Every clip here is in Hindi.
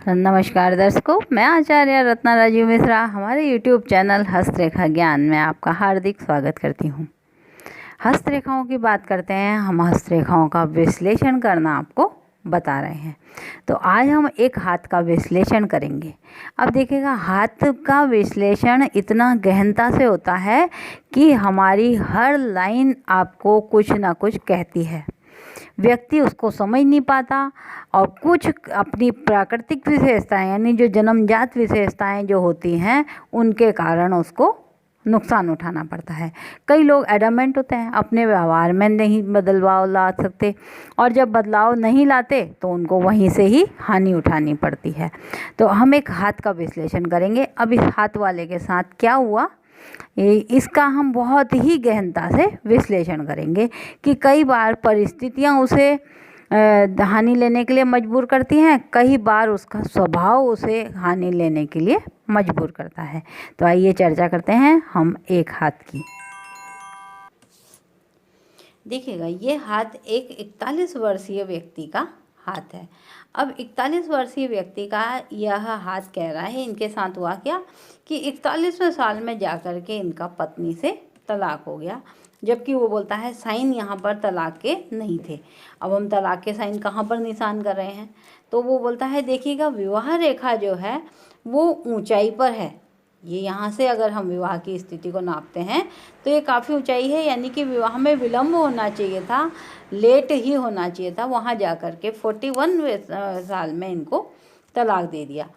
नमस्कार दर्शकों, मैं आचार्य रत्ना राजीव मिश्रा हमारे YouTube चैनल हस्तरेखा ज्ञान में आपका हार्दिक स्वागत करती हूँ। हस्तरेखाओं की बात करते हैं। हम हस्तरेखाओं का विश्लेषण करना आपको बता रहे हैं। तो आज हम एक हाथ का विश्लेषण करेंगे। अब देखिएगा, हाथ का विश्लेषण इतना गहनता से होता है कि हमारी हर लाइन आपको कुछ ना कुछ कहती है। व्यक्ति उसको समझ नहीं पाता और कुछ अपनी प्राकृतिक विशेषताएं यानी जो जन्मजात विशेषताएं जो होती हैं उनके कारण उसको नुकसान उठाना पड़ता है। कई लोग एडमेंट होते हैं, अपने व्यवहार में नहीं बदलाव ला सकते और जब बदलाव नहीं लाते तो उनको वहीं से ही हानि उठानी पड़ती है। तो हम एक हाथ का विश्लेषण करेंगे। अब इस हाथ वाले के साथ क्या हुआ इसका हम बहुत ही गहनता से विश्लेषण करेंगे कि कई बार परिस्थितियां उसे हानि लेने के लिए मजबूर करती हैं, कई बार उसका स्वभाव उसे हानि लेने के लिए मजबूर करता है। तो आइए चर्चा करते हैं हम एक हाथ की। देखिएगा, ये हाथ एक 41 वर्षीय व्यक्ति का हाथ है। अब 41 वर्षीय व्यक्ति का यह हाथ कह रहा है, इनके साथ हुआ क्या कि 41वें साल में जाकर के इनका पत्नी से तलाक हो गया, जबकि वो बोलता है साइन यहाँ पर तलाक के नहीं थे। अब हम तलाक के साइन कहाँ पर निशान कर रहे हैं, तो वो बोलता है देखिएगा, विवाह रेखा जो है वो ऊंचाई पर है। ये यहाँ से अगर हम विवाह की स्थिति को नापते हैं तो ये काफ़ी ऊंचाई है, यानी कि विवाह में विलम्ब होना चाहिए था, लेट ही होना चाहिए था। वहाँ जा कर के 41वें साल में इनको तलाक दे दिया।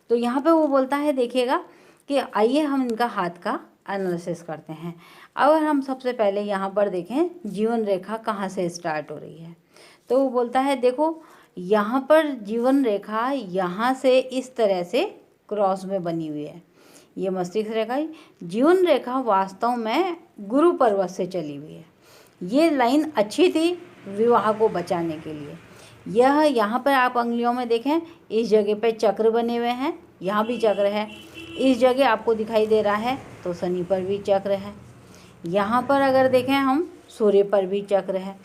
तो यहाँ पे वो बोलता है देखिएगा कि आइए हम इनका हाथ का एनालिसिस करते हैं। अगर हम सबसे पहले यहाँ पर देखें जीवन रेखा कहाँ से स्टार्ट हो रही है, तो वो बोलता है देखो, यहाँ पर जीवन रेखा यहाँ से इस तरह से क्रॉस में बनी हुई है। ये मस्तिष्क रेखा, जीवन रेखा वास्तव में गुरु पर्वत से चली हुई है। ये लाइन अच्छी थी विवाह को बचाने के लिए। यह यहाँ पर आप अंगुलियों में देखें, इस जगह पे चक्र बने हुए हैं, यहाँ भी चक्र है। इस जगह आपको दिखाई दे रहा है तो शनि पर भी चक्र है। यहाँ पर अगर देखें हम, सूर्य पर भी चक्र है।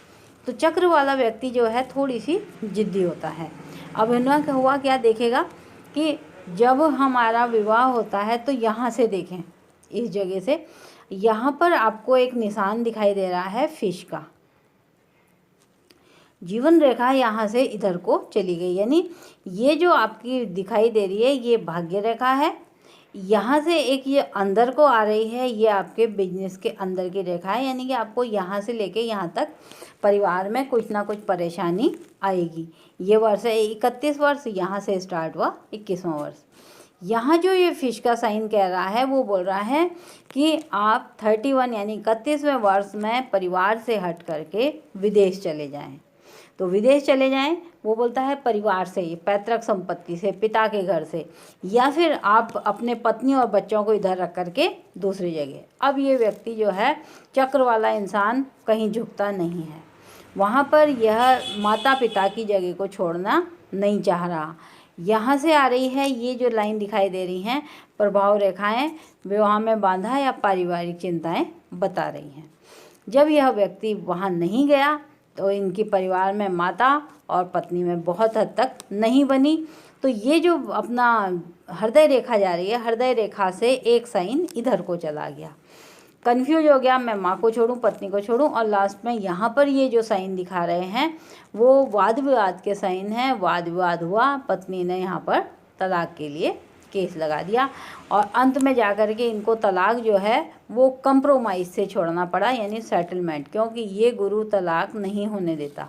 तो चक्र वाला व्यक्ति जो है थोड़ी सी जिद्दी होता है। अब इन्होंने हुआ क्या, देखेगा कि जब हमारा विवाह होता है तो यहाँ से देखें, इस जगह से यहाँ पर आपको एक निशान दिखाई दे रहा है फिश का। जीवन रेखा यहाँ से इधर को चली गई, यानी ये जो आपकी दिखाई दे रही है ये भाग्य रेखा है। यहाँ से एक ये अंदर को आ रही है, ये आपके बिजनेस के अंदर की रेखा है, यानी कि आपको यहाँ से लेके यहाँ तक परिवार में कुछ ना कुछ परेशानी आएगी। ये वर्ष है 31 वर्ष, यहाँ से स्टार्ट हुआ 21वां वर्ष। यहाँ जो ये फिश का साइन कह रहा है वो बोल रहा है कि आप 31 यानी 31वें वर्ष में परिवार से हट करके विदेश चले जाएं। तो विदेश चले जाएं, वो बोलता है परिवार से, पैतृक संपत्ति से, पिता के घर से, या फिर आप अपने पत्नी और बच्चों को इधर रख करके दूसरी जगह। अब ये व्यक्ति जो है चक्र वाला इंसान कहीं झुकता नहीं है, वहाँ पर यह माता पिता की जगह को छोड़ना नहीं चाह रहा। यहाँ से आ रही है ये जो लाइन दिखाई दे रही हैं प्रभाव रेखाएं, विवाह में बाधा या पारिवारिक चिंताएं बता रही हैं। जब यह व्यक्ति वहाँ नहीं गया तो इनकी परिवार में माता और पत्नी में बहुत हद तक नहीं बनी। तो ये जो अपना हृदय रेखा जा रही है, हृदय रेखा से एक साइन इधर को चला गया, कंफ्यूज हो गया, मैं माँ को छोड़ूं पत्नी को छोड़ूं, और लास्ट में यहाँ पर ये जो साइन दिखा रहे हैं वो वाद विवाद के साइन हैं। वाद विवाद हुआ, पत्नी ने यहाँ पर तलाक के लिए केस लगा दिया और अंत में जाकर के इनको तलाक जो है वो कंप्रोमाइज़ से छोड़ना पड़ा, यानी सेटलमेंट, क्योंकि ये गुरु तलाक नहीं होने देता।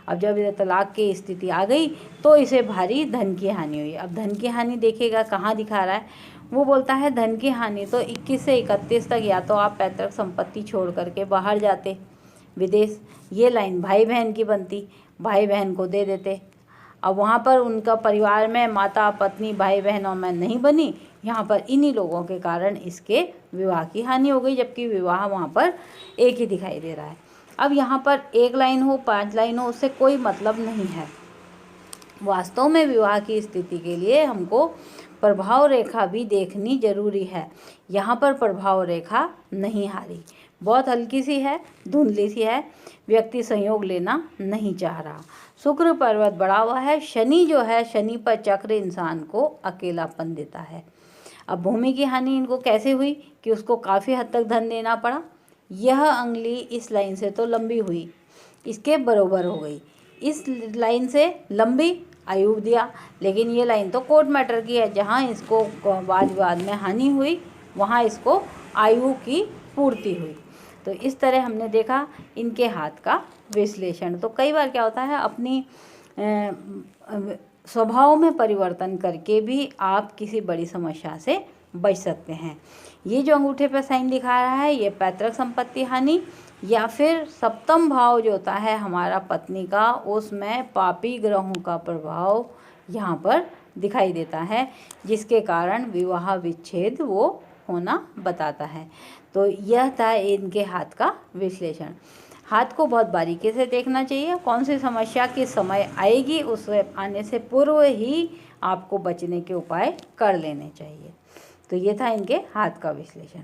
अब जब ये तलाक की स्थिति आ गई तो इसे भारी धन की हानि हुई। अब धन की हानि देखिएगा कहाँ दिखा रहा है, वो बोलता है धन की हानि तो 21 से 31 तक या तो आप पैतृक संपत्ति छोड़ करके बाहर जाते विदेश, ये लाइन भाई बहन की बनती, भाई बहन को दे देते। अब वहाँ पर उनका परिवार में माता पत्नी भाई बहनों में नहीं बनी, यहाँ पर इन्हीं लोगों के कारण इसके विवाह की हानि हो गई, जबकि विवाह वहाँ पर एक ही दिखाई दे रहा है। अब यहाँ पर एक लाइन हो 5 लाइन हो उससे कोई मतलब नहीं है। वास्तव में विवाह की स्थिति के लिए हमको प्रभाव रेखा भी देखनी जरूरी है। यहाँ पर प्रभाव रेखा नहीं हारी, बहुत हल्की सी है, धुंधली सी है, व्यक्ति संयोग लेना नहीं चाह रहा। शुक्र पर्वत बढ़ा हुआ है, शनि जो है, शनि पर चक्र इंसान को अकेलापन देता है। अब भूमि की हानि इनको कैसे हुई कि उसको काफ़ी हद तक धन देना पड़ा। यह अंगुली इस लाइन से तो लंबी हुई, इसके बरोबर हो गई, इस लाइन से लंबी आयु दिया, लेकिन ये लाइन तो कोर्ट मैटर की है, जहाँ इसको वाद विवाद में हानि हुई वहाँ इसको आयु की पूर्ति हुई। तो इस तरह हमने देखा इनके हाथ का विश्लेषण। तो कई बार क्या होता है, अपनी स्वभाव में परिवर्तन करके भी आप किसी बड़ी समस्या से बच सकते हैं। ये जो अंगूठे पर साइन दिखा रहा है, ये पैतृक संपत्ति हानि या फिर सप्तम भाव जो होता है हमारा पत्नी का, उसमें पापी ग्रहों का प्रभाव यहाँ पर दिखाई देता है, जिसके कारण विवाह विच्छेद वो होना बताता है। तो यह था इनके हाथ का विश्लेषण। हाथ को बहुत बारीकी से देखना चाहिए, कौन सी समस्या किस समय आएगी उससे आने से पूर्व ही आपको बचने के उपाय कर लेने चाहिए। तो ये था इनके हाथ का विश्लेषण।